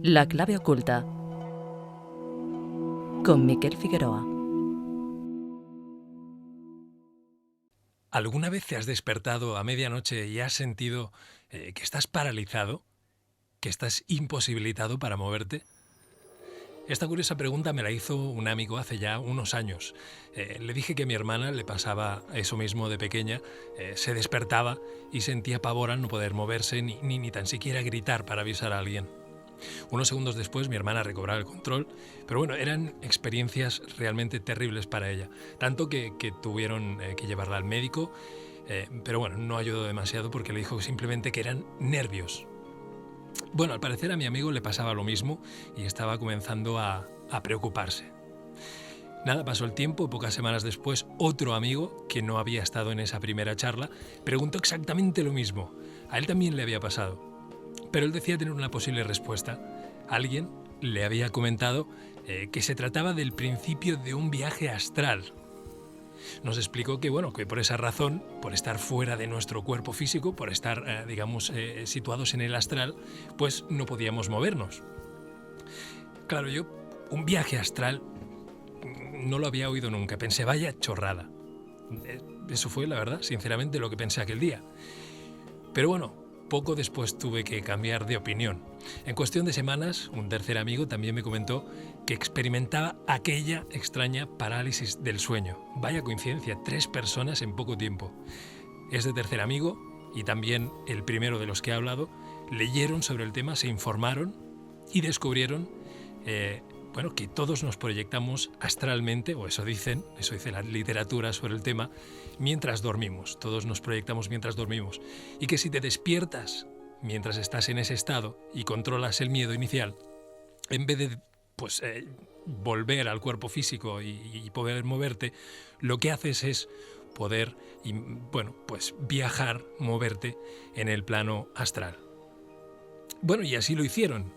La clave oculta con Miquel Figueroa. ¿Alguna vez te has despertado a medianoche y has sentido que estás paralizado, que estás imposibilitado para moverte? Esta curiosa pregunta me la hizo un amigo hace ya unos años. Le dije que a mi hermana le pasaba eso mismo de pequeña, se despertaba y sentía pavor al no poder moverse ni tan siquiera gritar para avisar a alguien. Unos segundos después mi hermana recobraba el control, pero bueno, eran experiencias realmente terribles para ella, tanto que tuvieron que llevarla al médico, pero bueno, no ayudó demasiado porque le dijo simplemente que eran nervios. Bueno, al parecer a mi amigo le pasaba lo mismo y estaba comenzando a preocuparse. Nada, pasó el tiempo, pocas semanas después, otro amigo, que no había estado en esa primera charla, preguntó exactamente lo mismo. A él también le había pasado. Pero él decía tener una posible respuesta. Alguien le había comentado que se trataba del principio de un viaje astral. Nos explicó que, bueno, que por esa razón, por estar fuera de nuestro cuerpo físico, por estar, situados en el astral, pues no podíamos movernos. Claro, yo un viaje astral no lo había oído nunca. Pensé, vaya chorrada. Eso fue, la verdad, sinceramente, lo que pensé aquel día. Pero bueno, poco después tuve que cambiar de opinión. En cuestión de semanas, un tercer amigo también me comentó que experimentaba aquella extraña parálisis del sueño. Vaya coincidencia, 3 personas en poco tiempo. Este tercer amigo, y también el primero de los que he hablado, leyeron sobre el tema, se informaron y descubrieron que todos nos proyectamos astralmente, o eso dice la literatura sobre el tema, mientras dormimos. Todos nos proyectamos mientras dormimos. Y que si te despiertas mientras estás en ese estado y controlas el miedo inicial, en vez de volver al cuerpo físico y poder moverte, lo que haces es poder viajar, moverte en el plano astral. Bueno, y así lo hicieron.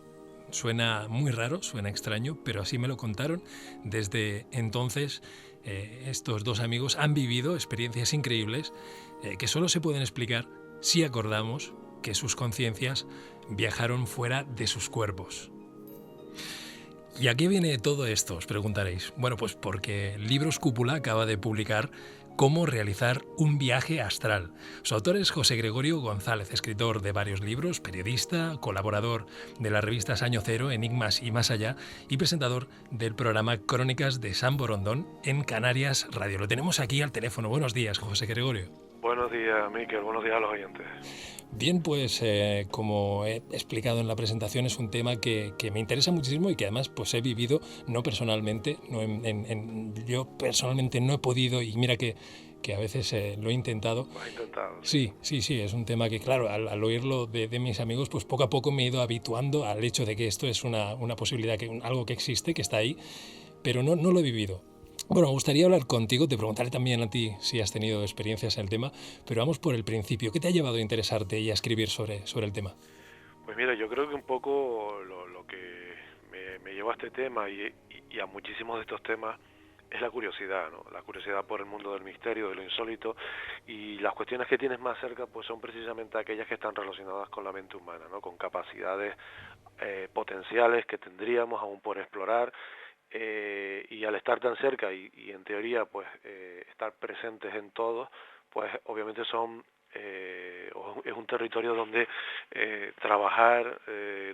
Suena muy raro, suena extraño, pero así me lo contaron. Desde entonces, estos dos amigos han vivido experiencias increíbles que solo se pueden explicar si acordamos que sus conciencias viajaron fuera de sus cuerpos. ¿Y a qué viene todo esto? Os preguntaréis. Bueno, pues porque Libros Cúpula acaba de publicar Cómo realizar un viaje astral. Su autor es José Gregorio González, escritor de varios libros, periodista, colaborador de las revistas Año Cero, Enigmas y Más Allá y presentador del programa Crónicas de San Borondón en Canarias Radio. Lo tenemos aquí al teléfono. Buenos días, José Gregorio. Buenos días, Miquel. Buenos días a los oyentes. Bien, pues como he explicado en la presentación, es un tema que me interesa muchísimo y que además pues he vivido, no personalmente, yo personalmente no he podido, y mira que a veces lo he intentado. Lo has intentado. Sí, es un tema que claro, al oírlo de mis amigos, pues poco a poco me he ido habituando al hecho de que esto es una posibilidad, algo que existe, que está ahí, pero no lo he vivido. Bueno, me gustaría hablar contigo, te preguntaré también a ti si has tenido experiencias en el tema, pero vamos por el principio. ¿Qué te ha llevado a interesarte y a escribir sobre el tema? Pues mira, yo creo que un poco lo que me llevó a este tema y a muchísimos de estos temas es la curiosidad, ¿no? La curiosidad por el mundo del misterio, de lo insólito, y las cuestiones que tienes más cerca pues son precisamente aquellas que están relacionadas con la mente humana, ¿no? Con capacidades potenciales que tendríamos aún por explorar. Y al estar tan cerca y en teoría pues estar presentes en todos, pues obviamente es un territorio donde trabajar,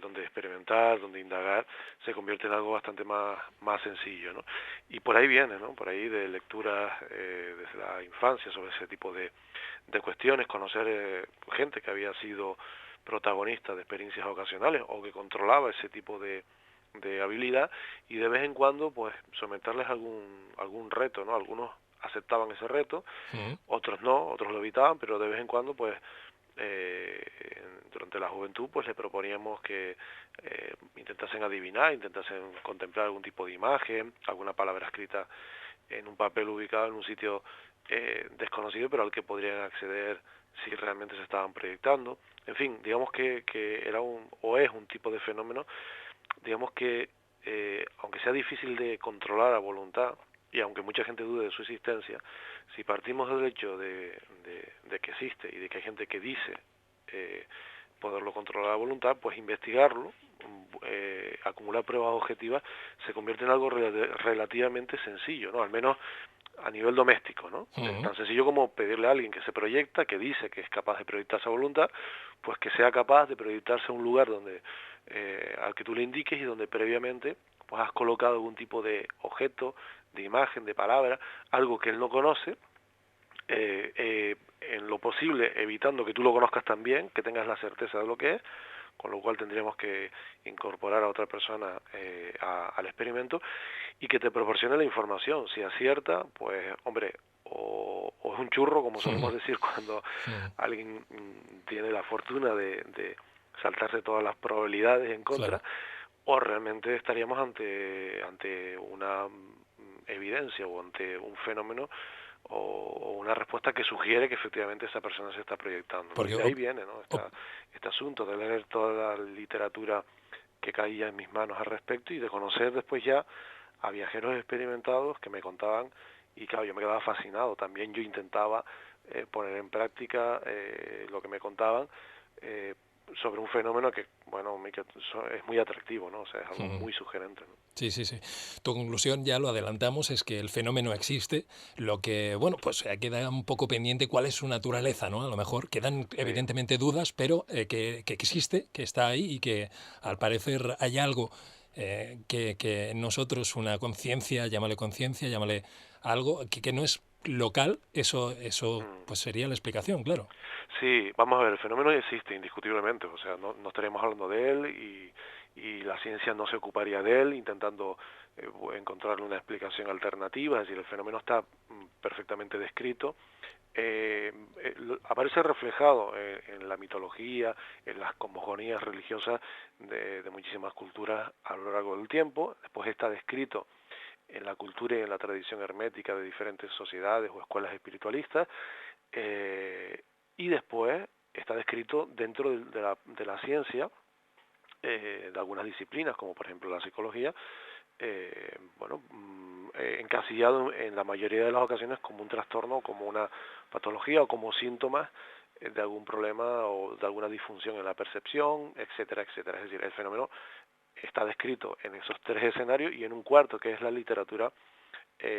donde experimentar, donde indagar, se convierte en algo bastante más sencillo, ¿no? Y por ahí viene, ¿no? Por ahí de lecturas desde la infancia sobre ese tipo de cuestiones, conocer gente que había sido protagonista de experiencias ocasionales o que controlaba ese tipo de habilidad, y de vez en cuando pues someterles algún reto, ¿no? Algunos aceptaban ese reto, otros no, otros lo evitaban, pero de vez en cuando pues durante la juventud pues les proponíamos que intentasen adivinar, intentasen contemplar algún tipo de imagen, alguna palabra escrita en un papel ubicado en un sitio desconocido, pero al que podrían acceder si realmente se estaban proyectando. En fin, digamos que era es un tipo de fenómeno, digamos que aunque sea difícil de controlar a voluntad, y aunque mucha gente dude de su existencia, si partimos del hecho de que existe y de que hay gente que dice poderlo controlar a la voluntad, pues investigarlo, acumular pruebas objetivas, se convierte en algo relativamente sencillo, ¿no? Al menos a nivel doméstico, ¿no? Tan sencillo como pedirle a alguien que se proyecta, que dice que es capaz de proyectarse a voluntad, pues que sea capaz de proyectarse a un lugar donde al que tú le indiques y donde previamente pues has colocado algún tipo de objeto, de imagen, de palabra, algo que él no conoce, en lo posible evitando que tú lo conozcas también, que tengas la certeza de lo que es, con lo cual tendríamos que incorporar a otra persona al experimento y que te proporcione la información. Si acierta, pues hombre, o es un churro, como solemos decir cuando alguien tiene la fortuna de saltarse todas las probabilidades en contra, Claro. o realmente estaríamos ante una evidencia o ante un fenómeno o una respuesta que sugiere que efectivamente esa persona se está proyectando, ¿no? Y Porque de ahí viene, ¿no? Este asunto de leer toda la literatura que caía en mis manos al respecto y de conocer después ya a viajeros experimentados que me contaban, y claro, yo me quedaba fascinado. También yo intentaba poner en práctica lo que me contaban, sobre un fenómeno que, bueno, es muy atractivo, ¿no? O sea, es algo muy sugerente, ¿no? Sí, sí, sí. Tu conclusión, ya lo adelantamos, es que el fenómeno existe. Lo que, bueno, pues queda un poco pendiente cuál es su naturaleza, ¿no? A lo mejor quedan Sí. evidentemente dudas, pero que existe, que está ahí y que al parecer hay algo que en nosotros, una conciencia, llámale algo, que no es local, eso Mm. pues sería la explicación, claro. Sí, vamos a ver, el fenómeno existe indiscutiblemente, o sea, no estaríamos hablando de él y la ciencia no se ocuparía de él intentando encontrar una explicación alternativa, es decir, el fenómeno está perfectamente descrito. Aparece reflejado en la mitología, en las cosmogonías religiosas de muchísimas culturas a lo largo del tiempo. Después está descrito en la cultura y en la tradición hermética de diferentes sociedades o escuelas espiritualistas, eh, y después está descrito dentro de la ciencia, de algunas disciplinas, como por ejemplo la psicología, encasillado en la mayoría de las ocasiones como un trastorno, como una patología o como síntomas de algún problema o de alguna disfunción en la percepción, etcétera, etcétera. Es decir, el fenómeno está descrito en esos tres escenarios y en un cuarto, que es la literatura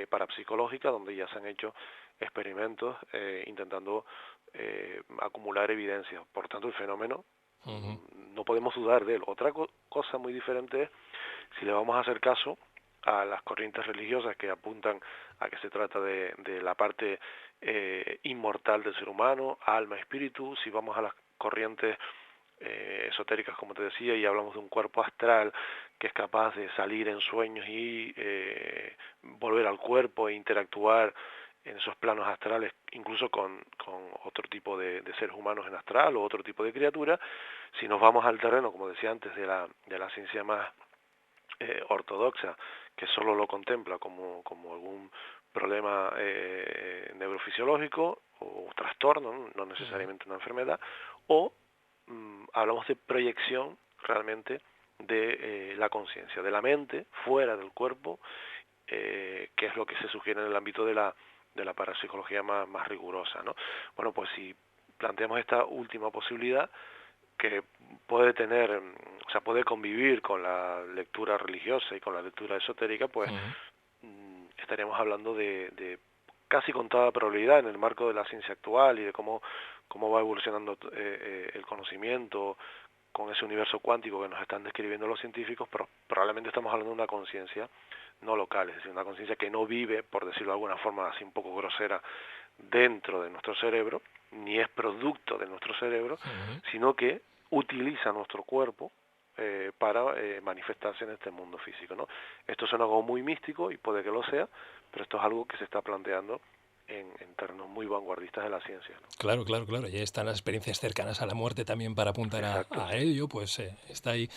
parapsicológica, donde ya se han hecho experimentos intentando acumular evidencias. Por tanto, el fenómeno no podemos dudar de él. Otra cosa muy diferente es si le vamos a hacer caso a las corrientes religiosas que apuntan a que se trata de la parte inmortal del ser humano, alma, espíritu. Si vamos a las corrientes esotéricas, como te decía, y hablamos de un cuerpo astral que es capaz de salir en sueños y volver al cuerpo e interactuar en esos planos astrales, incluso con otro tipo de seres humanos en astral o otro tipo de criatura. Si nos vamos al terreno, como decía antes, de la ciencia más ortodoxa, que solo lo contempla como algún problema neurofisiológico o trastorno, no necesariamente una enfermedad, o hablamos de proyección realmente de la conciencia, de la mente fuera del cuerpo, que es lo que se sugiere en el ámbito de la parapsicología más rigurosa, ¿no? Bueno, pues si planteamos esta última posibilidad, que puede tener, o sea, puede convivir con la lectura religiosa y con la lectura esotérica, pues estaríamos hablando de casi con toda probabilidad en el marco de la ciencia actual y de cómo va evolucionando el conocimiento con ese universo cuántico que nos están describiendo los científicos, pero probablemente estamos hablando de una conciencia no local, es decir, una conciencia que no vive, por decirlo de alguna forma así un poco grosera, dentro de nuestro cerebro, ni es producto de nuestro cerebro, sino que utiliza nuestro cuerpo para manifestarse en este mundo físico, ¿no? Esto suena algo muy místico y puede que lo sea, pero esto es algo que se está planteando en terrenos muy vanguardistas de la ciencia, ¿no? Claro, claro, claro. Y están las experiencias cercanas a la muerte también para apuntar Exacto, a sí. ello, pues está ahí.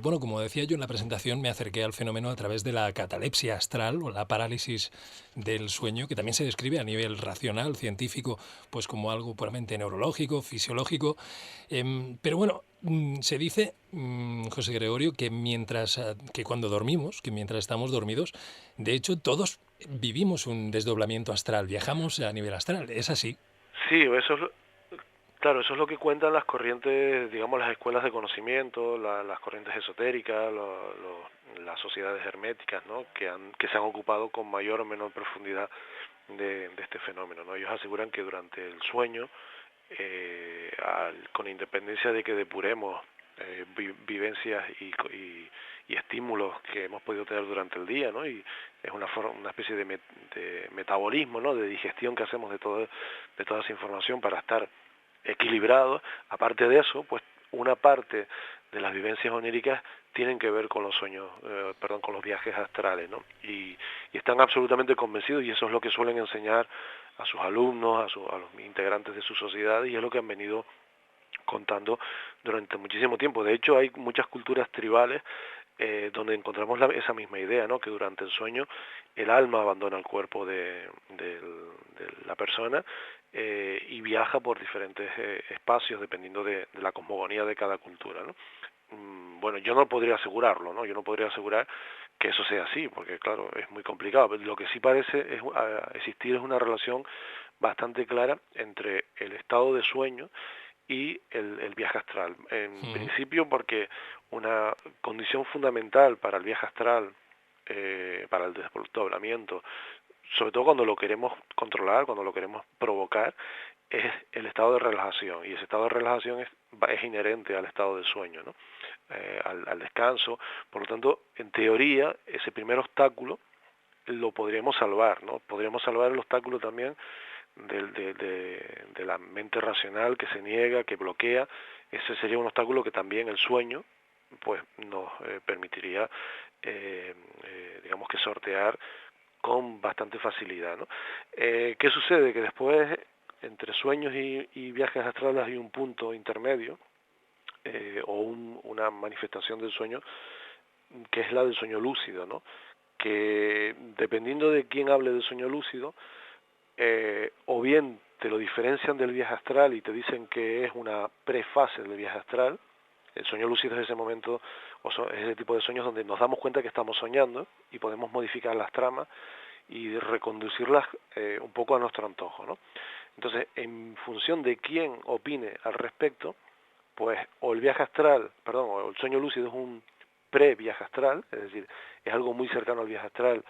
Bueno, como decía yo en la presentación, me acerqué al fenómeno a través de la catalepsia astral o la parálisis del sueño, que también se describe a nivel racional, científico, pues como algo puramente neurológico, fisiológico. Pero bueno, se dice, José Gregorio, que que cuando dormimos, que mientras estamos dormidos, de hecho todos vivimos un desdoblamiento astral, viajamos a nivel astral. ¿Es así? Sí, eso es, Claro, eso es lo que cuentan las corrientes, digamos, las escuelas de conocimiento, las corrientes esotéricas, las sociedades herméticas, ¿no? Que se han ocupado con mayor o menor profundidad de este fenómeno, ¿no? Ellos aseguran que durante el sueño, con independencia de que depuremos vivencias y estímulos que hemos podido tener durante el día, ¿no? Y es una especie de metabolismo, ¿no? De digestión que hacemos de toda esa información para estar equilibrados. Aparte de eso, pues una parte de las vivencias oníricas tienen que ver con los sueños, con los viajes astrales, ¿no? Y están absolutamente convencidos, y eso es lo que suelen enseñar a sus alumnos, a los integrantes de su sociedad, y es lo que han venido contando durante muchísimo tiempo. De hecho, hay muchas culturas tribales donde encontramos esa misma idea, ¿no? Que durante el sueño el alma abandona el cuerpo de la persona y viaja por diferentes espacios dependiendo de la cosmogonía de cada cultura, ¿no? Bueno, yo no podría asegurarlo, ¿no? Yo no podría asegurar que eso sea así, porque claro, es muy complicado. Pero lo que sí parece existir es una relación bastante clara entre el estado de sueño y el viaje astral. En principio porque una condición fundamental para el viaje astral, para el desdoblamiento, sobre todo cuando lo queremos controlar, cuando lo queremos provocar, es el estado de relajación, y ese estado de relajación es inherente al estado de sueño, ¿no? Al descanso. Por lo tanto, en teoría, ese primer obstáculo lo podríamos salvar, ¿no? Podríamos salvar el obstáculo también de la mente racional que se niega, que bloquea. Ese sería un obstáculo que también el sueño pues nos permitiría digamos que sortear con bastante facilidad, ¿no? ¿Qué sucede? Que después entre sueños y viajes astrales hay un punto intermedio una manifestación del sueño que es la del sueño lúcido, ¿no? Que dependiendo de quién hable del sueño lúcido, o bien te lo diferencian del viaje astral y te dicen que es una prefase del viaje astral. El sueño lúcido es ese momento, es ese tipo de sueños donde nos damos cuenta que estamos soñando y podemos modificar las tramas y reconducirlas un poco a nuestro antojo, ¿no? Entonces, en función de quién opine al respecto, pues o el viaje astral, perdón, o el sueño lúcido es un pre-viaje astral, es decir, es algo muy cercano al viaje astral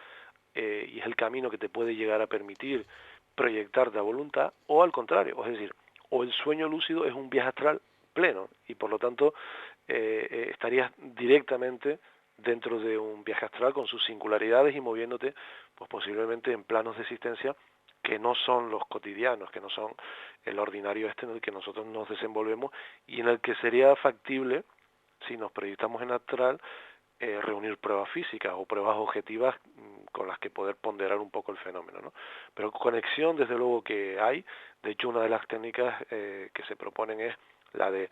y es el camino que te puede llegar a permitir proyectarte a voluntad, o al contrario, es decir, o el sueño lúcido es un viaje astral pleno y por lo tanto estarías directamente dentro de un viaje astral con sus singularidades y moviéndote pues posiblemente en planos de existencia que no son los cotidianos, que no son el ordinario en el que nosotros nos desenvolvemos y en el que sería factible, si nos proyectamos en astral, reunir pruebas físicas o pruebas objetivas con las que poder ponderar un poco el fenómeno, ¿no? Pero conexión desde luego que hay. De hecho, una de las técnicas que se proponen es la de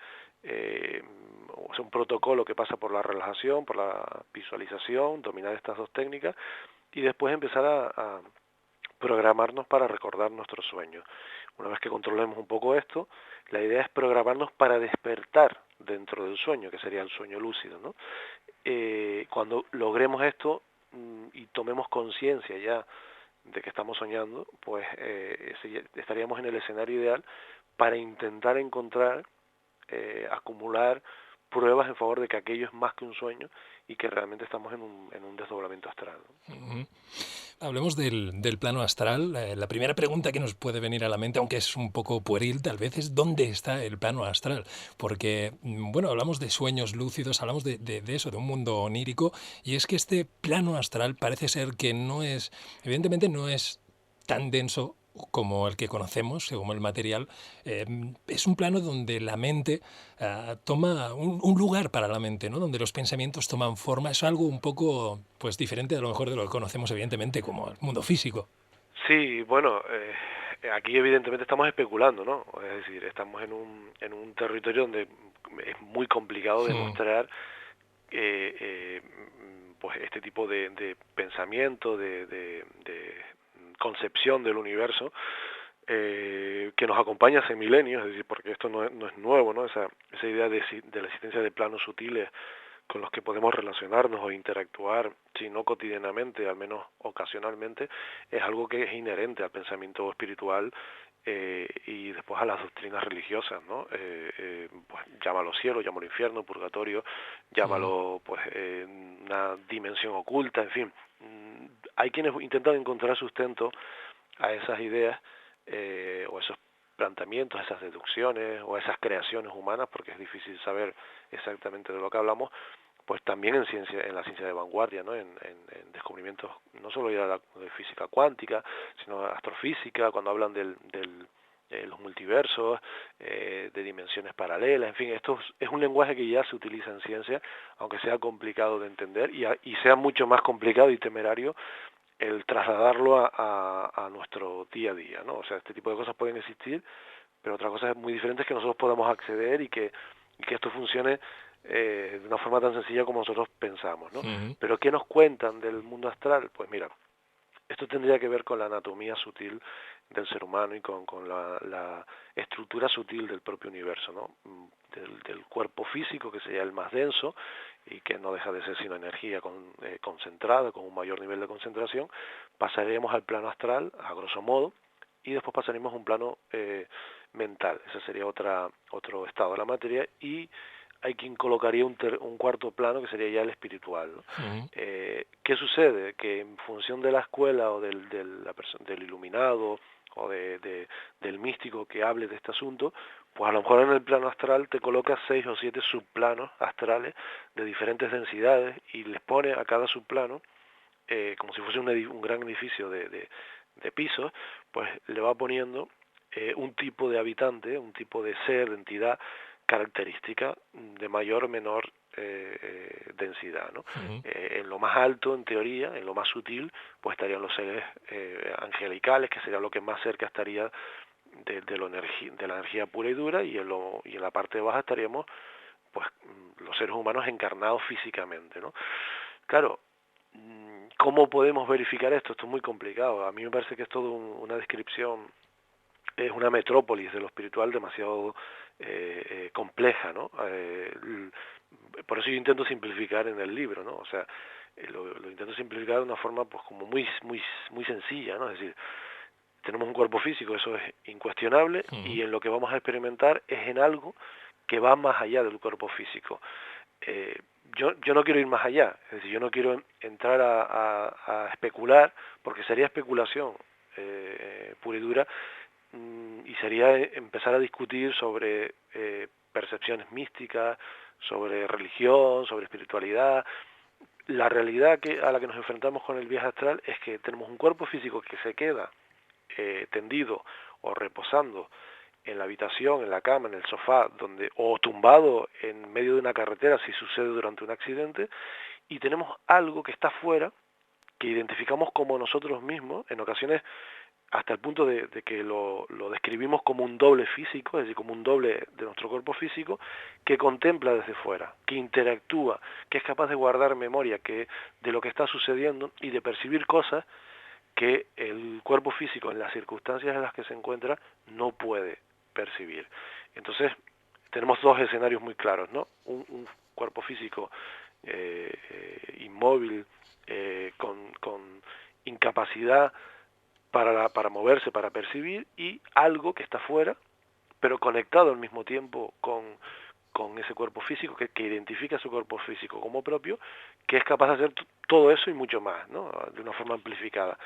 un protocolo que pasa por la relajación, por la visualización, dominar estas dos técnicas y después empezar a programarnos para recordar nuestros sueños. Una vez que controlemos un poco esto, la idea es programarnos para despertar dentro del sueño, que sería el sueño lúcido, ¿no? Cuando logremos esto y tomemos conciencia ya de que estamos soñando, pues estaríamos en el escenario ideal para intentar encontrar, acumular pruebas en favor de que aquello es más que un sueño y que realmente estamos en un desdoblamiento astral, ¿no? Hablemos del plano astral. La primera pregunta que nos puede venir a la mente, aunque es un poco pueril tal vez, es ¿dónde está el plano astral? Porque, bueno, hablamos de sueños lúcidos, hablamos de eso, de un mundo onírico, y es que este plano astral parece ser que evidentemente no es tan denso como el que conocemos, como el material. Es un plano donde la mente toma un lugar para la mente, ¿no? Donde los pensamientos toman forma. Es algo un poco pues diferente a lo mejor de lo que conocemos evidentemente como el mundo físico. Sí, bueno, aquí evidentemente estamos especulando, ¿no? Es decir, estamos en un territorio donde es muy complicado demostrar pues este tipo de pensamiento, de concepción del universo que nos acompaña hace milenios, es decir, porque esto no es nuevo, ¿no? Esa idea de la existencia de planos sutiles con los que podemos relacionarnos o interactuar, si no cotidianamente, al menos ocasionalmente, es algo que es inherente al pensamiento espiritual y después a las doctrinas religiosas, ¿no? Pues llámalo cielo, llámalo infierno, purgatorio, llámalo pues una dimensión oculta, en fin. Hay quienes intentan encontrar sustento a esas ideas o esos planteamientos, esas deducciones o esas creaciones humanas, porque es difícil saber exactamente de lo que hablamos, pues también en ciencia, en la ciencia de vanguardia, ¿no? En descubrimientos no solo de física cuántica, sino astrofísica, cuando hablan de los multiversos, de dimensiones paralelas, en fin, esto es un lenguaje que ya se utiliza en ciencia, aunque sea complicado de entender y sea mucho más complicado y temerario el trasladarlo a nuestro día a día, ¿no? O sea, este tipo de cosas pueden existir, pero otra cosa es muy diferente es que nosotros podamos acceder y que esto funcione de una forma tan sencilla como nosotros pensamos, ¿no? Ujú. Pero ¿qué nos cuentan del mundo astral? Pues mira, esto tendría que ver con la anatomía sutil del ser humano y con la estructura sutil del propio universo, ¿no? Del cuerpo físico, que sería el más denso y que no deja de ser sino energía concentrada, con un mayor nivel de concentración, pasaríamos al plano astral, a grosso modo, y después pasaríamos a un plano mental. Ese sería otro estado de la materia, y hay quien colocaría un cuarto plano que sería ya el espiritual, ¿no? Ujú. ¿Qué sucede? Que en función de la escuela o del iluminado o del místico que hable de este asunto, pues a lo mejor en el plano astral te coloca 6 o 7 subplanos astrales de diferentes densidades y les pone a cada subplano, como si fuese un gran edificio de pisos, pues le va poniendo un tipo de habitante, un tipo de ser, de entidad característica de mayor o menor densidad, ¿no? Ujú. En lo más alto, en teoría, en lo más sutil, pues estarían los seres angelicales, que sería lo que más cerca estaría de la energía pura y dura, y en la parte baja estaríamos pues los seres humanos encarnados físicamente, ¿no? Claro, ¿cómo podemos verificar esto? Esto es muy complicado. A mí me parece que es todo una descripción, es una metrópolis de lo espiritual demasiado compleja, ¿no? Por eso yo intento simplificar en el libro, ¿no? O sea, lo intento simplificar de una forma pues como muy sencilla, ¿no? Es decir, tenemos un cuerpo físico, eso es incuestionable, Ujú. y en lo que vamos a experimentar es en algo que va más allá del cuerpo físico. Eh, yo no quiero ir más allá, es decir, yo no quiero entrar a especular, porque sería especulación pura y dura, y sería empezar a discutir sobre percepciones místicas, sobre religión, sobre espiritualidad. La realidad a la que nos enfrentamos con el viaje astral es que tenemos un cuerpo físico que se queda tendido o reposando en la habitación, en la cama, en el sofá, o tumbado en medio de una carretera si sucede durante un accidente, y tenemos algo que está fuera, que identificamos como nosotros mismos, en ocasiones hasta el punto de que lo describimos como un doble físico, es decir, como un doble de nuestro cuerpo físico, que contempla desde fuera, que interactúa, que es capaz de guardar memoria de lo que está sucediendo y de percibir cosas que el cuerpo físico, en las circunstancias en las que se encuentra, no puede percibir. Entonces, tenemos dos escenarios muy claros, ¿no? Un cuerpo físico inmóvil, con incapacidad para moverse, para percibir, y algo que está fuera, pero conectado al mismo tiempo con ese cuerpo físico, que identifica su cuerpo físico como propio, que es capaz de hacer todo eso y mucho más, ¿no? De una forma amplificada.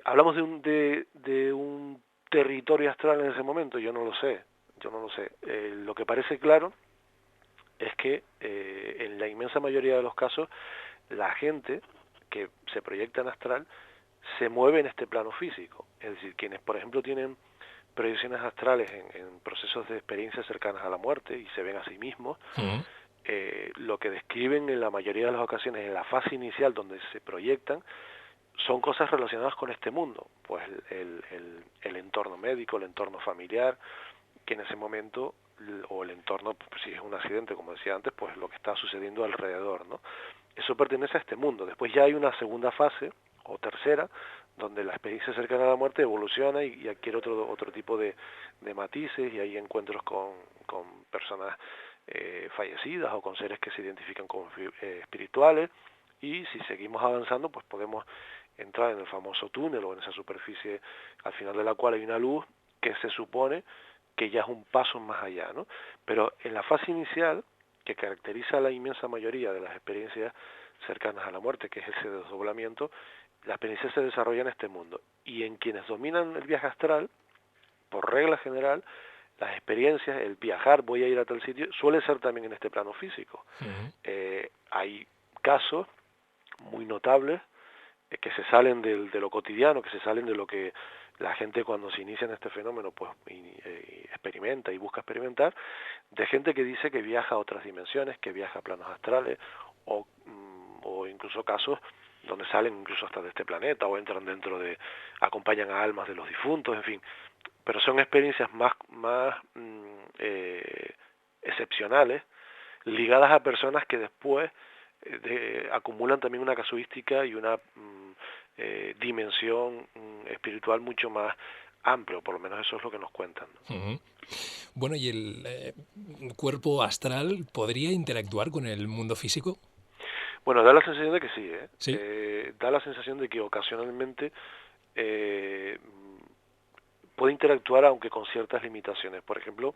Hablamos de un territorio astral en ese momento, yo no lo sé, lo que parece claro es que en la inmensa mayoría de los casos la gente que se proyecta en astral se mueve en este plano físico, es decir, quienes por ejemplo tienen proyecciones astrales en procesos de experiencias cercanas a la muerte y se ven a sí mismos, Ujú. lo que describen en la mayoría de las ocasiones en la fase inicial donde se proyectan son cosas relacionadas con este mundo, pues el entorno médico, el entorno familiar, que en ese momento, o el entorno, pues, si es un accidente, como decía antes, pues lo que está sucediendo alrededor, ¿no? Eso pertenece a este mundo. Después ya hay una segunda fase, o tercera, donde la experiencia cercana a la muerte evoluciona y adquiere otro tipo de matices, y hay encuentros con personas fallecidas o con seres que se identifican como espirituales, y si seguimos avanzando, pues podemos entrar en el famoso túnel o en esa superficie al final de la cual hay una luz que se supone que ya es un paso más allá, ¿no? Pero en la fase inicial, que caracteriza a la inmensa mayoría de las experiencias cercanas a la muerte, que es ese desdoblamiento, la experiencia se desarrolla en este mundo. Y en quienes dominan el viaje astral, por regla general, las experiencias, el viajar, voy a ir a tal sitio, suele ser también en este plano físico. Hay casos muy notables que se salen de lo cotidiano, que se salen de lo que la gente cuando se inicia en este fenómeno pues experimenta y busca experimentar, de gente que dice que viaja a otras dimensiones, que viaja a planos astrales, o incluso casos donde salen incluso hasta de este planeta o entran dentro de, acompañan a almas de los difuntos, en fin, pero son experiencias más excepcionales, ligadas a personas que después acumulan también una casuística y una dimensión espiritual mucho más amplia, o por lo menos eso es lo que nos cuentan, ¿no? Bueno, ¿y el cuerpo astral podría interactuar con el mundo físico? Bueno, da la sensación de que sí, Sí. Da la sensación de que ocasionalmente puede interactuar, aunque con ciertas limitaciones. Por ejemplo,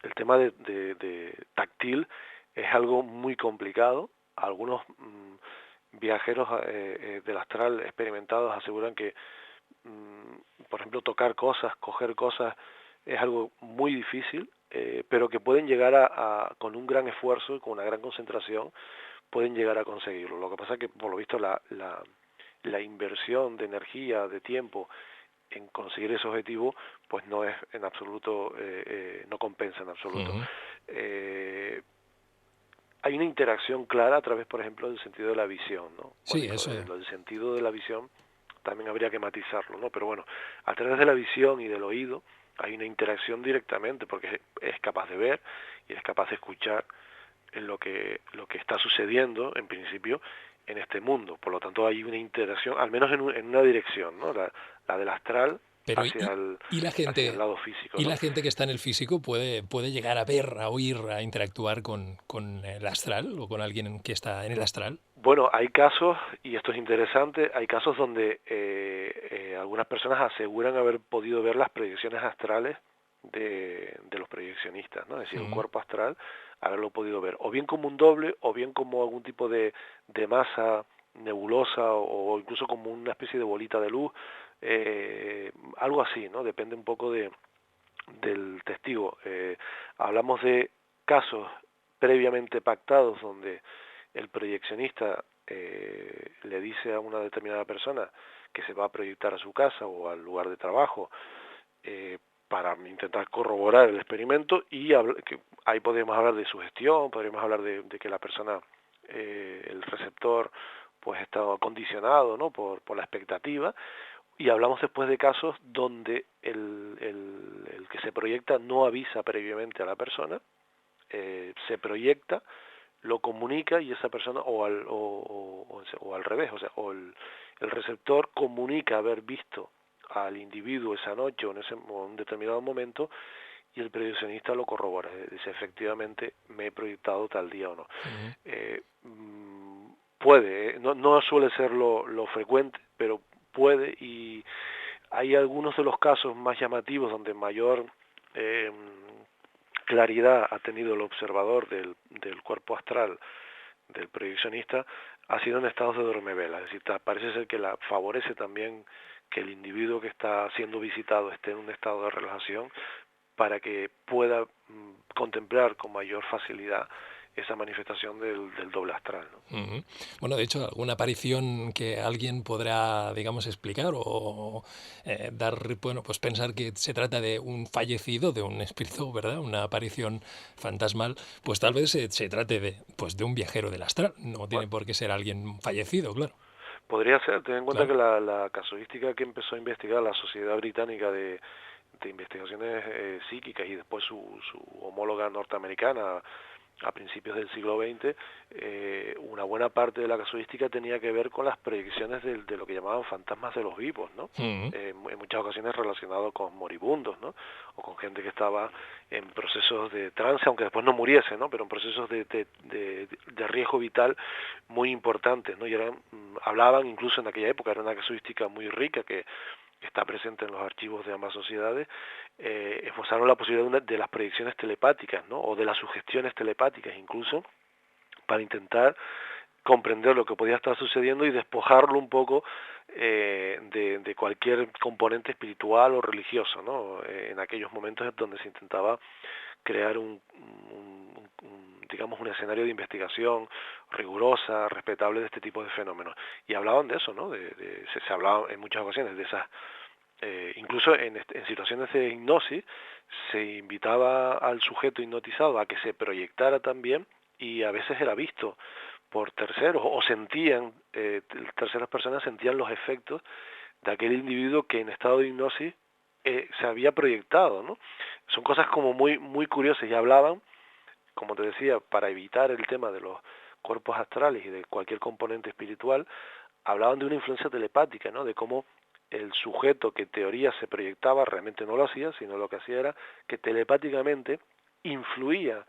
el tema de táctil es algo muy complicado. Algunos viajeros del astral experimentados aseguran que, por ejemplo, tocar cosas, coger cosas, es algo muy difícil, pero que pueden llegar con un gran esfuerzo y con una gran concentración, pueden llegar a conseguirlo. Lo que pasa es que, por lo visto, la inversión de energía, de tiempo, en conseguir ese objetivo, pues no es en absoluto, no compensa en absoluto. Hay una interacción clara a través, por ejemplo, del sentido de la visión, ¿no? Sí, Bueno, eso. el sentido de la visión también habría que matizarlo, ¿no? Pero bueno, a través de la visión y del oído hay una interacción directamente, porque es capaz de ver y es capaz de escuchar en lo que está sucediendo, en principio, en este mundo. Por lo tanto, hay una interacción, al menos en una dirección, ¿no? La del astral Pero hacia la hacia el gente, lado físico, y ¿no? la gente que está en el físico puede llegar a ver, a oír, a interactuar con el astral o con alguien que está en el astral. Bueno, hay casos, y esto es interesante, hay casos donde algunas personas aseguran haber podido ver las proyecciones astrales de los proyeccionistas, ¿no? Es decir, el cuerpo astral, haberlo podido ver, o bien como un doble, o bien como algún tipo de masa nebulosa, o incluso como una especie de bolita de luz, algo así, ¿no? Depende un poco del testigo. Hablamos de casos previamente pactados donde el proyeccionista le dice a una determinada persona que se va a proyectar a su casa o al lugar de trabajo para intentar corroborar el experimento, y que ahí podríamos hablar de sugestión, podríamos hablar de que la persona, el receptor, pues está condicionado, ¿no? por la expectativa. Y hablamos después de casos donde el que se proyecta no avisa previamente a la persona, se proyecta, lo comunica, y esa persona, o al revés, o sea, el receptor comunica haber visto al individuo esa noche o en un determinado momento, y el proyeccionista lo corrobora, dice efectivamente me he proyectado tal día o no. Puede, no suele ser lo frecuente, pero puede, y hay algunos de los casos más llamativos donde mayor claridad ha tenido el observador del cuerpo astral del proyeccionista, ha sido en estados de dormevela, es decir, parece ser que favorece también que el individuo que está siendo visitado esté en un estado de relajación para que pueda contemplar con mayor facilidad esa manifestación del doble astral, ¿no? Bueno, de hecho, alguna aparición que alguien podrá, digamos, explicar o dar, bueno, pues pensar que se trata de un fallecido, de un espíritu, ¿verdad? Una aparición fantasmal, pues tal vez se trate de un viajero del astral. No tiene Bueno, por qué ser alguien fallecido, claro. podría ser, ten en cuenta Claro. que la casuística que empezó a investigar la Sociedad Británica de Investigaciones Psíquicas, y después su homóloga norteamericana, a principios del siglo XX, una buena parte de la casuística tenía que ver con las proyecciones de lo que llamaban fantasmas de los vivos, ¿no? En muchas ocasiones relacionado con moribundos, ¿no? O con gente que estaba en procesos de trance, aunque después no muriese, ¿no? Pero en procesos de riesgo vital muy importantes, ¿no? Y hablaban, incluso en aquella época, era una casuística muy rica que está presente en los archivos de ambas sociedades, esbozaron la posibilidad de las proyecciones telepáticas, ¿no? O de las sugestiones telepáticas incluso, para intentar comprender lo que podía estar sucediendo y despojarlo un poco de cualquier componente espiritual o religioso, ¿no? En aquellos momentos donde se intentaba crear digamos un escenario de investigación rigurosa, respetable de este tipo de fenómenos. Y hablaban de eso, ¿no? Se hablaba en muchas ocasiones de esas, incluso en situaciones de hipnosis se invitaba al sujeto hipnotizado a que se proyectara también, y a veces era visto por terceros, o sentían, terceras personas sentían los efectos de aquel individuo que en estado de hipnosis se había proyectado, ¿no? Son cosas como muy curiosas, y hablaban, como te decía, para evitar el tema de los cuerpos astrales y de cualquier componente espiritual, hablaban de una influencia telepática, ¿no? De cómo el sujeto que en teoría se proyectaba realmente no lo hacía, sino lo que hacía era que telepáticamente influía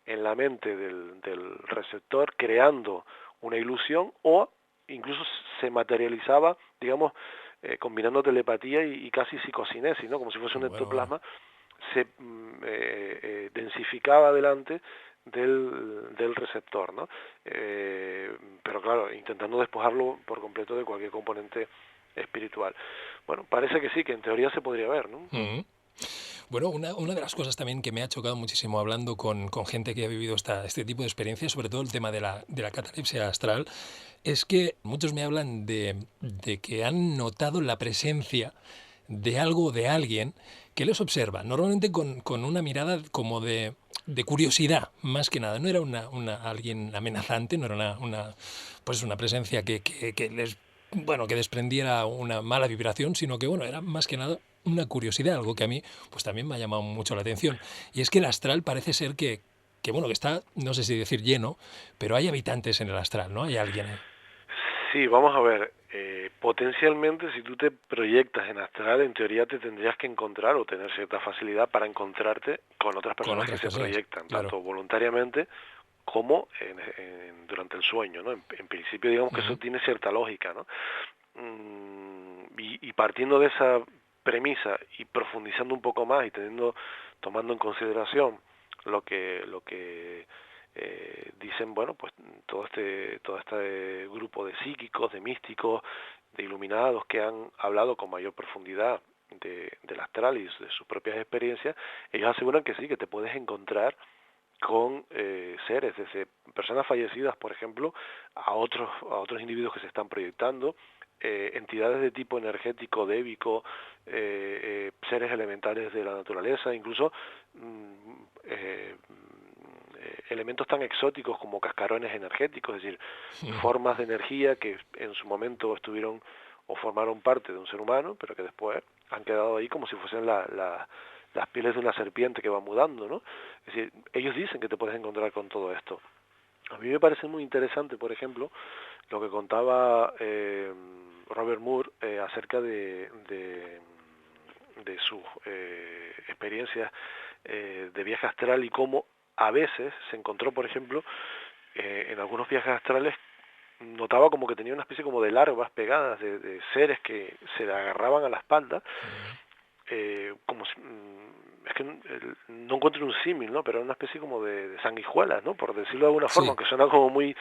en la mente del receptor, creando una ilusión, o incluso se materializaba, digamos, combinando telepatía y casi psicocinesis, ¿no? Como si fuese un Bueno. ectoplasma, se densificaba delante del receptor, ¿no? Pero claro, intentando despojarlo por completo de cualquier componente espiritual. Bueno, parece que sí, que en teoría se podría ver, ¿no? Bueno, una de las cosas también que me ha chocado muchísimo hablando con gente que ha vivido este tipo de experiencias, sobre todo el tema de la catalepsia astral, es que muchos me hablan de que han notado la presencia de algo o de alguien que les observa, normalmente con una mirada como de curiosidad, más que nada. No era alguien amenazante, no era pues una presencia que les, bueno, que desprendiera una mala vibración, sino que, bueno, era más que nada una curiosidad, algo que a mí pues también me ha llamado mucho la atención. Y es que el astral parece ser que bueno, que está, no sé si decir lleno, pero hay habitantes en el astral, ¿no? Hay alguien ahí. Sí, vamos a ver, potencialmente si tú te proyectas en astral, en teoría te tendrías que encontrar o tener cierta facilidad para encontrarte con otras Con personas que otras se personas, proyectan, claro. tanto voluntariamente como durante el sueño, ¿no? En principio digamos que eso Ujú. tiene cierta lógica, ¿no? Y partiendo de esa premisa y profundizando un poco más y tomando en consideración lo que dicen, bueno, pues todo este grupo de psíquicos, de místicos, de iluminados que han hablado con mayor profundidad del astral y de sus propias experiencias, ellos aseguran que sí, que te puedes encontrar con seres, desde personas fallecidas, por ejemplo, a otros individuos que se están proyectando, entidades de tipo energético, débico, seres elementales de la naturaleza, incluso elementos tan exóticos como cascarones energéticos, es decir, formas de energía que en su momento estuvieron o formaron parte de un ser humano, pero que después han quedado ahí como si fuesen las pieles de una serpiente que va mudando, ¿no? Es decir, ellos dicen que te puedes encontrar con todo esto. A mí me parece muy interesante, por ejemplo, lo que contaba Robert Moore acerca de sus experiencias de viaje astral, y cómo a veces se encontró, por ejemplo, en algunos viajes astrales, notaba como que tenía una especie como de larvas pegadas de seres que se le agarraban a la espalda, es que no encuentro un símil, ¿no? Pero era una especie como de sanguijuelas, ¿no? Por decirlo de alguna forma, Sí, aunque suena como muy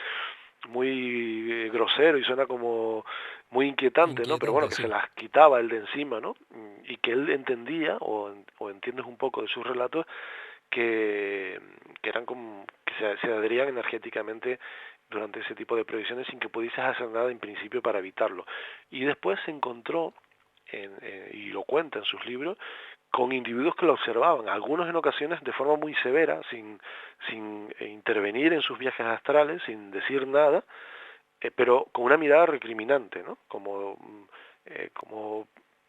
grosero y suena como muy inquietante, ¿no? Pero bueno, inquietante, que se sí. las quitaba él de encima, ¿no? Y que él entendía, o entiendes un poco de sus relatos, que, que eran como que se adherían energéticamente durante ese tipo de proyecciones sin que pudieses hacer nada en principio para evitarlo. Y después se encontró, y lo cuenta en sus libros, con individuos que lo observaban, algunos en ocasiones de forma muy severa, sin intervenir en sus viajes astrales, sin decir nada, pero con una mirada recriminante, ¿no? Como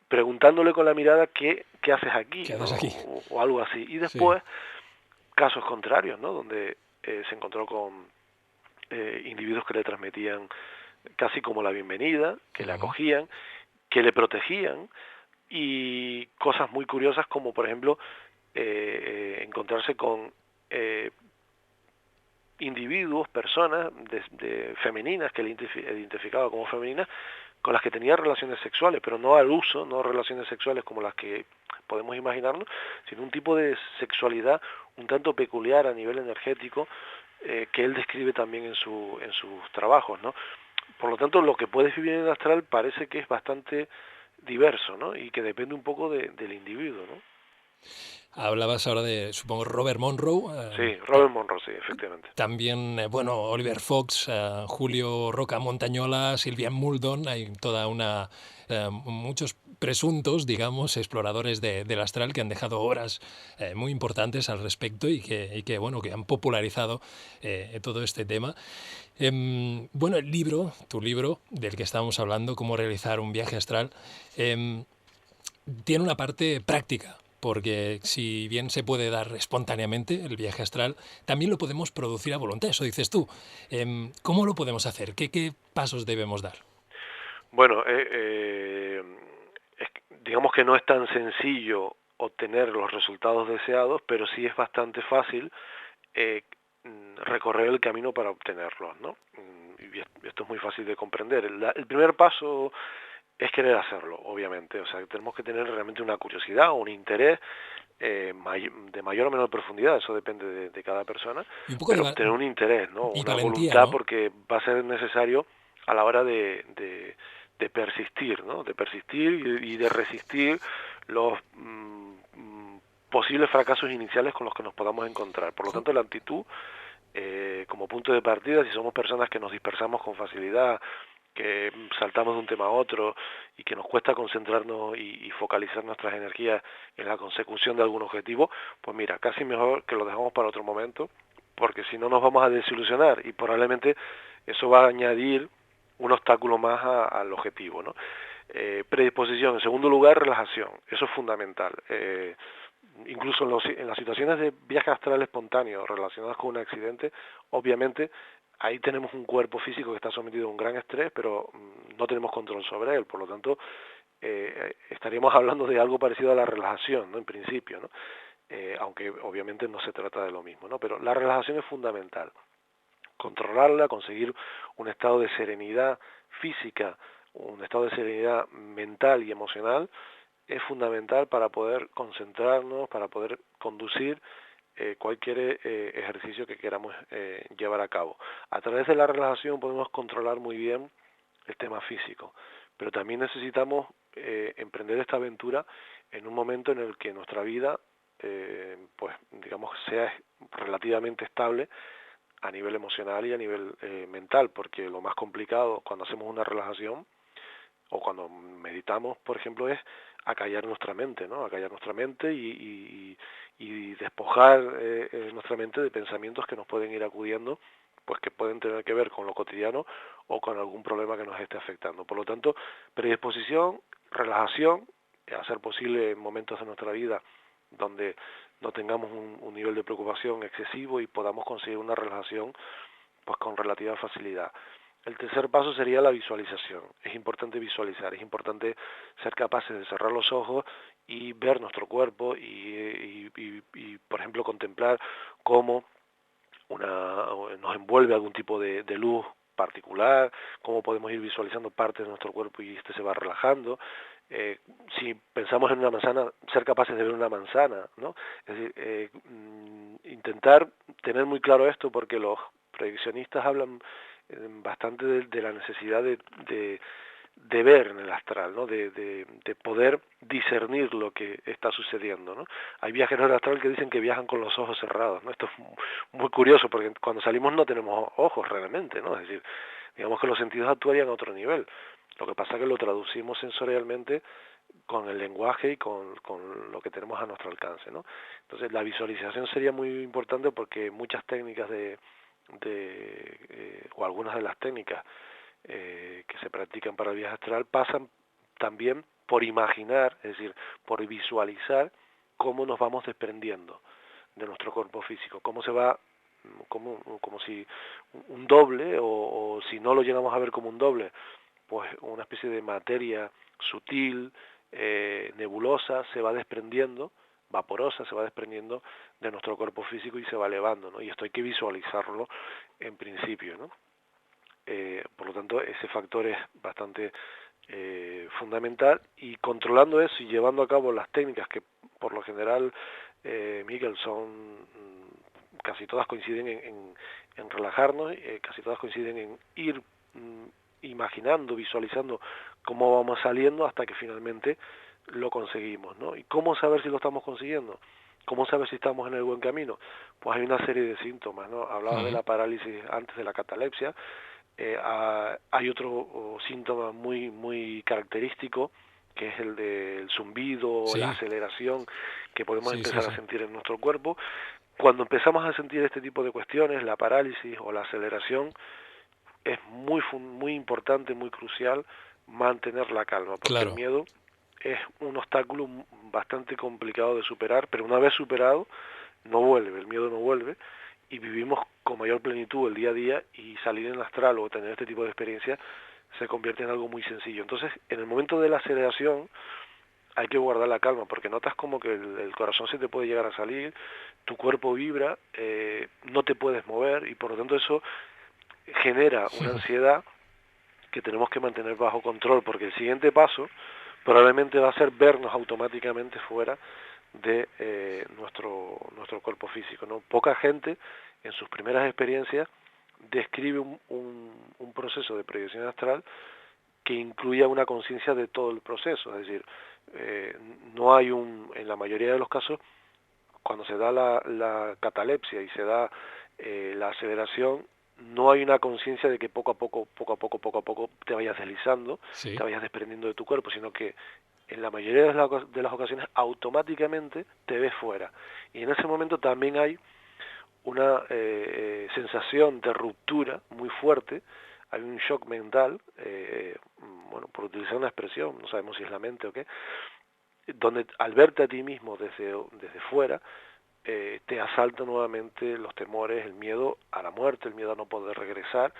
preguntándole con la mirada qué haces aquí, ¿Qué haces ¿no? aquí? O algo así. Y Sí. después casos contrarios, ¿no? Donde se encontró con individuos que le transmitían casi como la bienvenida, que le acogían, que le protegían, y cosas muy curiosas como por ejemplo encontrarse con individuos, personas femeninas que él identificaba como femeninas, con las que tenía relaciones sexuales, pero no al uso, no relaciones sexuales como las que podemos imaginarnos, sino un tipo de sexualidad un tanto peculiar a nivel energético que él describe también en sus trabajos, ¿no? Por lo tanto, lo que puedes vivir en el astral parece que es bastante diverso, ¿no? Y que depende un poco del individuo, ¿no? Hablabas ahora de, supongo, Robert Monroe. Sí, Robert Monroe, sí, efectivamente. También, bueno, Oliver Fox, Julio Roca Montañola, Sylvia Muldon, hay toda una... muchos presuntos, digamos, exploradores del astral que han dejado obras muy importantes al respecto y que, bueno, que han popularizado todo este tema. Bueno, el libro, tu libro, del que estábamos hablando, Cómo realizar un viaje astral, tiene una parte práctica, porque si bien se puede dar espontáneamente el viaje astral, también lo podemos producir a voluntad, eso dices tú. ¿Cómo lo podemos hacer? ¿Qué pasos debemos dar? Bueno, digamos que no es tan sencillo obtener los resultados deseados, pero sí es bastante fácil eh, recorrer el camino para obtenerlos, ¿no? Y esto es muy fácil de comprender. El primer paso es querer hacerlo, obviamente. O sea, tenemos que tener realmente una curiosidad o un interés de mayor o menor profundidad, eso depende de cada persona, Y un poco pero tener un interés, ¿no? y Una valentía, voluntad, ¿no? porque va a ser necesario a la hora de persistir, ¿no? De persistir y de resistir los posibles fracasos iniciales con los que nos podamos encontrar. Por lo tanto, la actitud como punto de partida, si somos personas que nos dispersamos con facilidad, que saltamos de un tema a otro y que nos cuesta concentrarnos y focalizar nuestras energías en la consecución de algún objetivo, pues mira, casi mejor que lo dejamos para otro momento, porque si no nos vamos a desilusionar y probablemente eso va a añadir un obstáculo más al objetivo, ¿no? Predisposición, en segundo lugar, relajación, eso es fundamental. Incluso en las situaciones de viaje astral espontáneo relacionadas con un accidente, obviamente ahí tenemos un cuerpo físico que está sometido a un gran estrés, pero no tenemos control sobre él, por lo tanto estaríamos hablando de algo parecido a la relajación, ¿no? En principio, ¿no? Aunque obviamente no se trata de lo mismo, ¿no? Pero la relajación es fundamental. Controlarla, conseguir un estado de serenidad física, un estado de serenidad mental y emocional, es fundamental para poder concentrarnos, para poder conducir cualquier ejercicio que queramos llevar a cabo. A través de la relajación podemos controlar muy bien el tema físico, pero también necesitamos emprender esta aventura en un momento en el que nuestra vida, pues digamos, sea relativamente estable a nivel emocional y a nivel mental, porque lo más complicado cuando hacemos una relajación o cuando meditamos, por ejemplo, es acallar nuestra mente, ¿no? Acallar nuestra mente y despojar nuestra mente de pensamientos que nos pueden ir acudiendo, pues que pueden tener que ver con lo cotidiano o con algún problema que nos esté afectando. Por lo tanto, predisposición, relajación, a ser posible en momentos de nuestra vida donde no tengamos un nivel de preocupación excesivo y podamos conseguir una relajación pues con relativa facilidad. El tercer paso sería la visualización. Es importante visualizar, es importante ser capaces de cerrar los ojos y ver nuestro cuerpo y por ejemplo, contemplar cómo nos envuelve algún tipo de luz particular, cómo podemos ir visualizando parte de nuestro cuerpo y este se va relajando. Si pensamos en una manzana, ser capaces de ver una manzana, ¿no? Es decir, intentar tener muy claro esto porque los proyeccionistas hablan bastante de la necesidad de ver en el astral, ¿no? De poder discernir lo que está sucediendo, ¿no? Hay viajeros del astral que dicen que viajan con los ojos cerrados, ¿no? Esto es muy curioso porque cuando salimos no tenemos ojos realmente, ¿no? Es decir, digamos que los sentidos actuarían a otro nivel. Lo que pasa es que lo traducimos sensorialmente con el lenguaje y con lo que tenemos a nuestro alcance, ¿no? Entonces la visualización sería muy importante porque muchas técnicas o algunas de las técnicas que se practican para el viaje astral pasan también por imaginar, es decir, por visualizar cómo nos vamos desprendiendo de nuestro cuerpo físico, cómo se va como si un doble, o si no lo llegamos a ver como un doble, pues una especie de materia sutil, nebulosa, se va desprendiendo, vaporosa, se va desprendiendo de nuestro cuerpo físico y se va elevando, ¿no? Y esto hay que visualizarlo en principio, ¿no? Por lo tanto, ese factor es bastante fundamental, y controlando eso y llevando a cabo las técnicas que por lo general, Miguel, son casi todas coinciden en relajarnos, casi todas coinciden en ir imaginando, visualizando cómo vamos saliendo hasta que finalmente lo conseguimos, ¿no? ¿Y cómo saber si lo estamos consiguiendo? ¿Cómo saber si estamos en el buen camino? Pues hay una serie de síntomas, ¿no? Hablabas de la parálisis antes, de la catalepsia. Hay otro síntoma muy característico, que es el del zumbido, la Sí, aceleración que podemos sí, sí, empezar a sí. sentir en nuestro cuerpo. Cuando empezamos a sentir este tipo de cuestiones, la parálisis o la aceleración, es muy importante, muy crucial mantener la calma, porque el Claro. miedo es un obstáculo bastante complicado de superar, pero una vez superado, no vuelve, el miedo no vuelve, y vivimos con mayor plenitud el día a día, y salir en el astral o tener este tipo de experiencia se convierte en algo muy sencillo. Entonces, en el momento de la aceleración, hay que guardar la calma, porque notas como que el corazón se te puede llegar a salir, tu cuerpo vibra, no te puedes mover, y por lo tanto eso genera una ansiedad que tenemos que mantener bajo control, porque el siguiente paso probablemente va a ser vernos automáticamente fuera de nuestro cuerpo físico, ¿no? Poca gente en sus primeras experiencias describe un proceso de proyección astral que incluya una conciencia de todo el proceso, es decir, no hay en la mayoría de los casos, cuando se da la catalepsia y se da la aceleración, no hay una conciencia de que poco a poco te vayas deslizando, te Sí. vayas desprendiendo de tu cuerpo, sino que en la mayoría de las ocasiones automáticamente te ves fuera. Y en ese momento también hay una sensación de ruptura muy fuerte, hay un shock mental, bueno, por utilizar una expresión, no sabemos si es la mente o qué, donde al verte a ti mismo desde fuera, te asalta nuevamente los temores, el miedo a la muerte, el miedo a no poder regresar,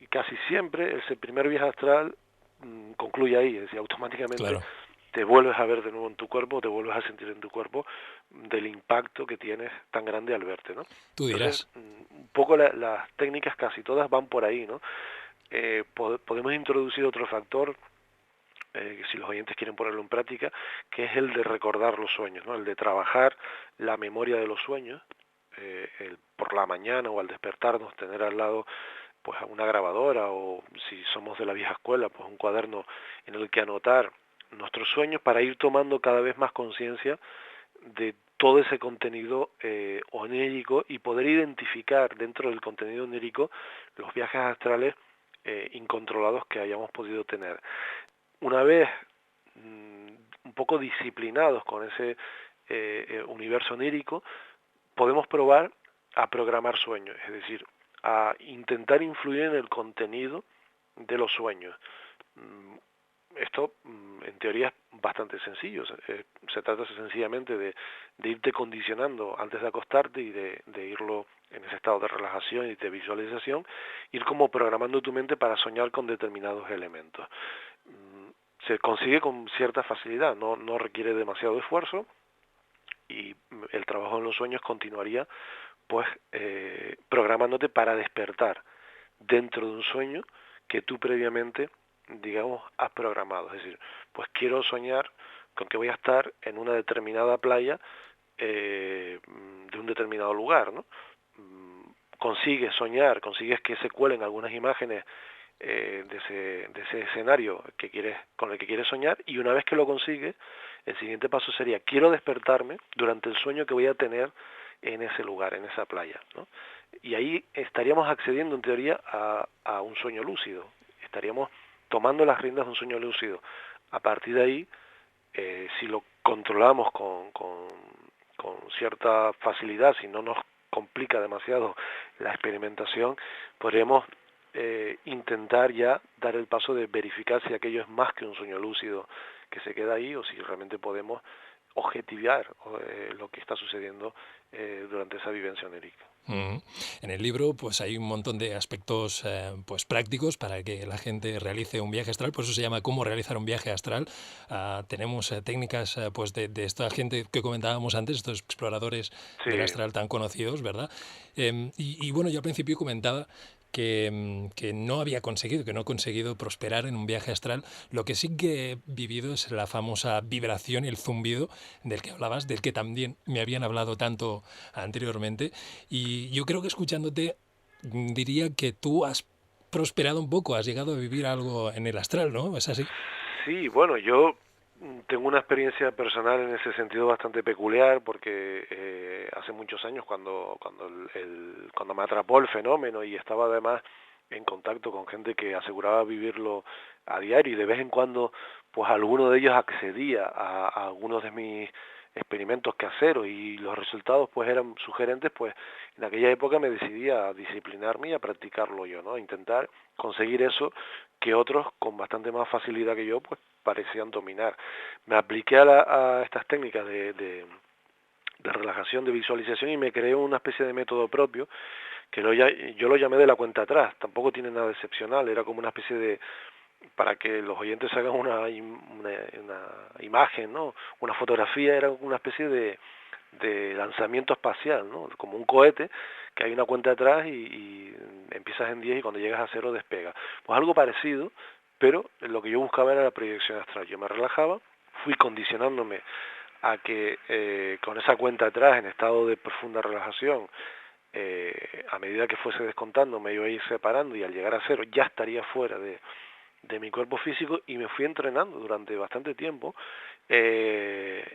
y casi siempre ese primer viaje astral concluye ahí, es decir, automáticamente Claro. te vuelves a ver de nuevo en tu cuerpo, te vuelves a sentir en tu cuerpo del impacto que tienes tan grande al verte, ¿no? Tú Entonces, dirás. un poco las técnicas casi todas van por ahí, ¿no? Podemos introducir otro factor, si los oyentes quieren ponerlo en práctica, que es el de recordar los sueños, ¿no? El de trabajar la memoria de los sueños, por la mañana o al despertarnos tener al lado pues una grabadora, o si somos de la vieja escuela, pues un cuaderno en el que anotar nuestros sueños, para ir tomando cada vez más conciencia de todo ese contenido onírico, y poder identificar dentro del contenido onírico los viajes astrales incontrolados que hayamos podido tener. Una vez un poco disciplinados con ese universo onírico, podemos probar a programar sueños, es decir, a intentar influir en el contenido de los sueños. Esto, en teoría, es bastante sencillo. Se trata sencillamente de irte condicionando antes de acostarte, y de irlo en ese estado de relajación y de visualización, ir como programando tu mente para soñar con determinados elementos. Se consigue con cierta facilidad, no requiere demasiado esfuerzo, y el trabajo en los sueños continuaría pues programándote para despertar dentro de un sueño que tú previamente, digamos, has programado. Es decir, pues quiero soñar con que voy a estar en una determinada playa de un determinado lugar, ¿no? Consigues soñar, consigues que se cuelen algunas imágenes de ese escenario con el que quieres soñar, y una vez que lo consigues, el siguiente paso sería: quiero despertarme durante el sueño que voy a tener en ese lugar, en esa playa, ¿no? Y ahí estaríamos accediendo en teoría a un sueño lúcido, estaríamos tomando las riendas de un sueño lúcido. A partir de ahí, si lo controlamos con cierta facilidad, si no nos complica demasiado la experimentación, podremos intentar ya dar el paso de verificar si aquello es más que un sueño lúcido que se queda ahí, o si realmente podemos objetivar lo que está sucediendo durante esa vivencia onírica. Mm. En el libro pues hay un montón de aspectos pues prácticos para que la gente realice un viaje astral, por eso se llama Cómo realizar un viaje astral. Tenemos técnicas pues de esta gente que comentábamos antes, estos exploradores del Sí, astral tan conocidos, ¿verdad? Y bueno, yo al principio comentaba que no había conseguido, que no he conseguido prosperar en un viaje astral. Lo que sí que he vivido es la famosa vibración y el zumbido del que hablabas, del que también me habían hablado tanto anteriormente. Y yo creo que escuchándote diría que tú has prosperado un poco, has llegado a vivir algo en el astral, ¿no? ¿Es así? sí, bueno, yo tengo una experiencia personal en ese sentido bastante peculiar porque hace muchos años cuando me atrapó el fenómeno y estaba además en contacto con gente que aseguraba vivirlo a diario y de vez en cuando pues alguno de ellos accedía a algunos de mis experimentos caseros y los resultados pues eran sugerentes, pues en aquella época me decidí a disciplinarme y a practicarlo yo, ¿no? A intentar conseguir eso que otros con bastante más facilidad que yo pues parecían dominar. Me apliqué a estas técnicas de relajación, de visualización y me creé una especie de método propio que yo lo llamé de la cuenta atrás. Tampoco tiene nada excepcional, era como una especie de, para que los oyentes hagan una imagen, ¿no? Una fotografía, era una especie de lanzamiento espacial, ¿no? Como un cohete que hay una cuenta atrás y empiezas en 10 y cuando llegas a cero despega. Pues algo parecido, pero lo que yo buscaba era la proyección astral. Yo me relajaba, fui condicionándome a que con esa cuenta atrás, en estado de profunda relajación, a medida que fuese descontando me iba a ir separando y al llegar a cero ya estaría fuera de mi cuerpo físico y me fui entrenando durante bastante tiempo.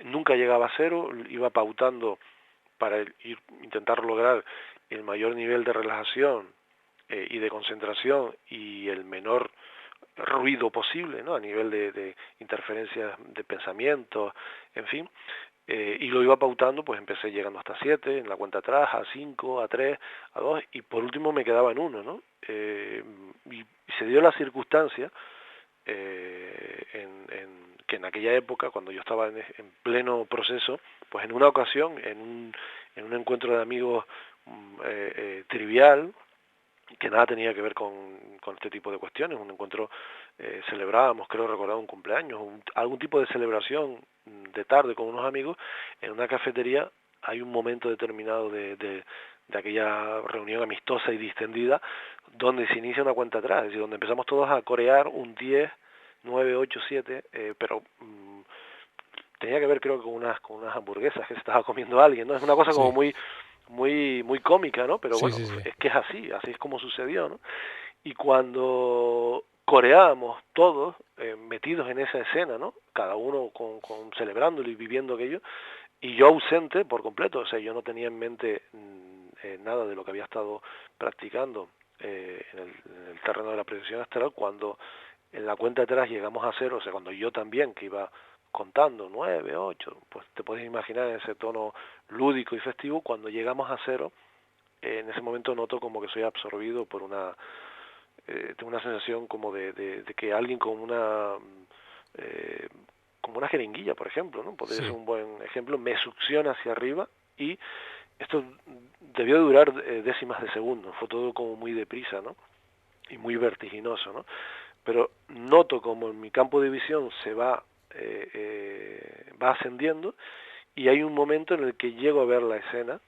Nunca llegaba a cero, iba pautando para intentar lograr el mayor nivel de relajación y de concentración y el menor ruido posible, ¿no? A nivel de interferencias de pensamientos, en fin. Y lo iba pautando, pues empecé llegando hasta 7 en la cuenta atrás, a 5 a 3 a 2 y por último me quedaba en 1, ¿no? Y se dio la circunstancia que en aquella época, cuando yo estaba en pleno proceso, pues en una ocasión, en un encuentro de amigos trivial, que nada tenía que ver con este tipo de cuestiones, un encuentro, celebrábamos, creo recordar, un cumpleaños, algún tipo de celebración de tarde con unos amigos, en una cafetería hay un momento determinado de aquella reunión amistosa y distendida, donde se inicia una cuenta atrás, es decir, donde empezamos todos a corear un 10 9 8 7 pero tenía que ver creo con unas hamburguesas que se estaba comiendo alguien, ¿no? Es una cosa como Sí, muy cómica, ¿no? Pero sí, bueno, sí, sí. es que es así, así es como sucedió, ¿no? Y cuando coreábamos todos, metidos en esa escena, ¿no? Cada uno celebrándolo y viviendo aquello, y yo ausente por completo, o sea, yo no tenía en mente nada de lo que había estado practicando en el terreno de la proyección astral, cuando en la cuenta atrás llegamos a cero, o sea, cuando yo también, que iba contando 9 8 pues te puedes imaginar en ese tono lúdico y festivo, cuando llegamos a cero, en ese momento noto como que soy absorbido por tengo una sensación como de que alguien con eh, como una jeringuilla, por ejemplo, ¿no? Podría ser Sí. un buen ejemplo, me succiona hacia arriba y esto debió durar décimas de segundo, fue todo como muy deprisa, ¿no? Y muy vertiginoso, ¿no? Pero noto como en mi campo de visión va ascendiendo y hay un momento en el que llego a ver la escena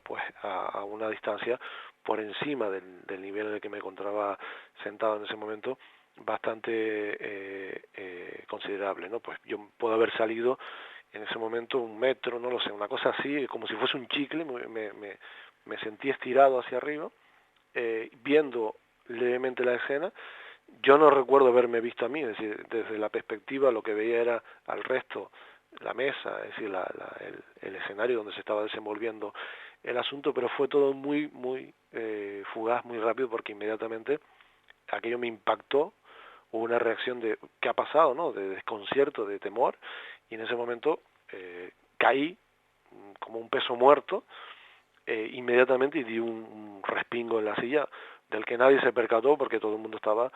pues a una distancia por encima del nivel en el que me encontraba sentado en ese momento bastante considerable, ¿no? Pues yo puedo haber salido en ese momento 1 metro, no lo sé, una cosa así, como si fuese un chicle, me sentí estirado hacia arriba, viendo levemente la escena. Yo no recuerdo haberme visto a mí, es decir, desde la perspectiva lo que veía era al resto, la mesa, es decir, el escenario donde se estaba desenvolviendo el asunto, pero fue todo muy fugaz, muy rápido, porque inmediatamente aquello me impactó, hubo una reacción de ¿qué ha pasado?, ¿no?, de desconcierto, de temor, y en ese momento caí como un peso muerto inmediatamente y di un respingo en la silla del que nadie se percató porque todo el mundo estaba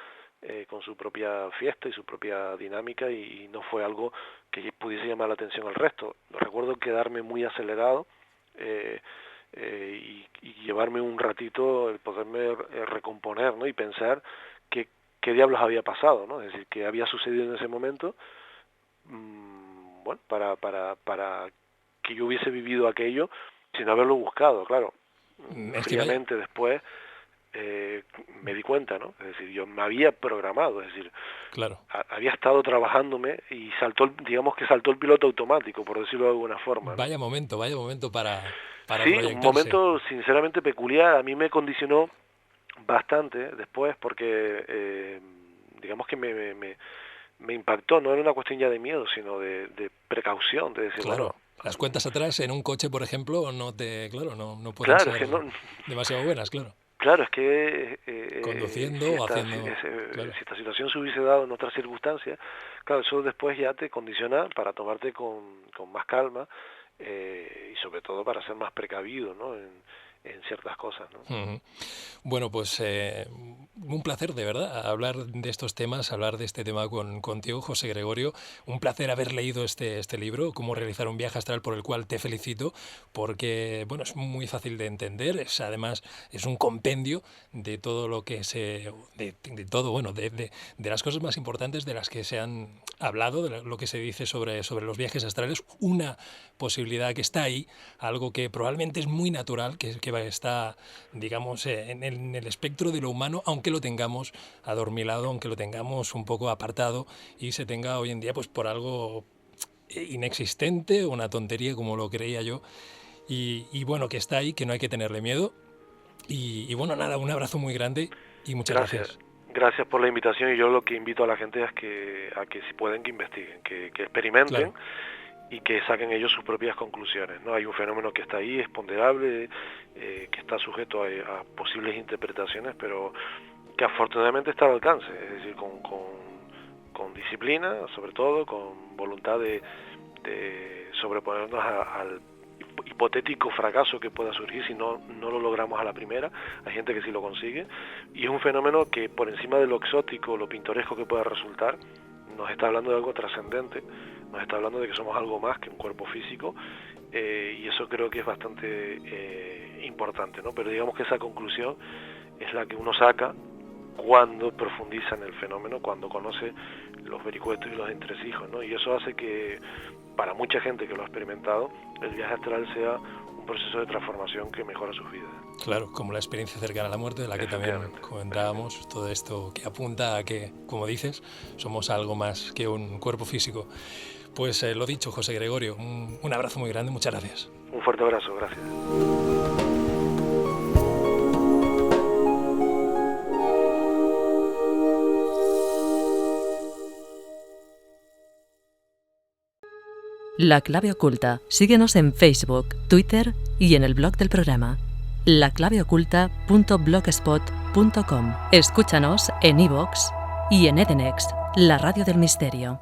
con su propia fiesta y su propia dinámica y no fue algo que pudiese llamar la atención al resto. Recuerdo quedarme muy acelerado, eh, y llevarme un ratito el poderme recomponer, ¿no? Y pensar qué diablos había pasado, ¿no? Es decir, qué había sucedido en ese momento, bueno, para que yo hubiese vivido aquello sin haberlo buscado, claro. Fríamente después me di cuenta, ¿no? Es decir, yo me había programado, es decir, claro, había estado trabajándome y digamos que saltó el piloto automático, por decirlo de alguna forma, ¿no? Vaya momento para sí, proyectarse. Un momento sinceramente peculiar. A mí me condicionó bastante después porque digamos que me impactó. No era una cuestión ya de miedo, sino de precaución, de decir, claro. bueno, Las cuentas atrás en un coche, por ejemplo, no pueden claro, ser es que demasiado buenas, claro. Claro, es que conduciendo o haciendo... claro. Si esta situación se hubiese dado en otras circunstancias, claro, eso después ya te condiciona para tomarte con más calma y sobre todo para ser más precavido, ¿no? En ciertas cosas, ¿no? Uh-huh. Bueno, pues un placer, de verdad, hablar de estos temas, hablar de este tema contigo, José Gregorio. Un placer haber leído este libro, Cómo realizar un viaje astral, por el cual te felicito, porque bueno, es muy fácil de entender, además es un compendio de todo lo que de todo, bueno, de las cosas más importantes de las que se han hablado, de lo que se dice sobre los viajes astrales, una posibilidad que está ahí, algo que probablemente es muy natural, que está, digamos, en el espectro de lo humano, aunque lo tengamos adormilado, aunque lo tengamos un poco apartado y se tenga hoy en día pues por algo inexistente, una tontería como lo creía yo, y bueno, que está ahí, que no hay que tenerle miedo, y bueno, nada, un abrazo muy grande y muchas gracias. Gracias por la invitación, y yo lo que invito a la gente es a que si pueden, que investiguen, que experimenten. Claro. Y que saquen ellos sus propias conclusiones, ¿no? Hay un fenómeno que está ahí, es ponderable, que está sujeto a posibles interpretaciones, pero que afortunadamente está al alcance, es decir, con disciplina, sobre todo, con voluntad de sobreponernos al hipotético fracaso que pueda surgir si no lo logramos a la primera. Hay gente que sí lo consigue, y es un fenómeno que, por encima de lo exótico, lo pintoresco que pueda resultar, nos está hablando de algo trascendente, nos está hablando de que somos algo más que un cuerpo físico, y eso creo que es bastante importante, ¿no? Pero digamos que esa conclusión es la que uno saca cuando profundiza en el fenómeno, cuando conoce los vericuetos y los entresijos, ¿no? Y eso hace que, para mucha gente que lo ha experimentado, el viaje astral sea un proceso de transformación que mejora sus vidas. Claro, como la experiencia cercana a la muerte, de la que también comentábamos, todo esto que apunta a que, como dices, somos algo más que un cuerpo físico. Pues lo dicho, José Gregorio, un abrazo muy grande, muchas gracias. Un fuerte abrazo, gracias. La Clave Oculta. Síguenos en Facebook, Twitter y en el blog del programa, laclaveoculta.blogspot.com. Escúchanos en iVoox y en Edenex, la radio del misterio.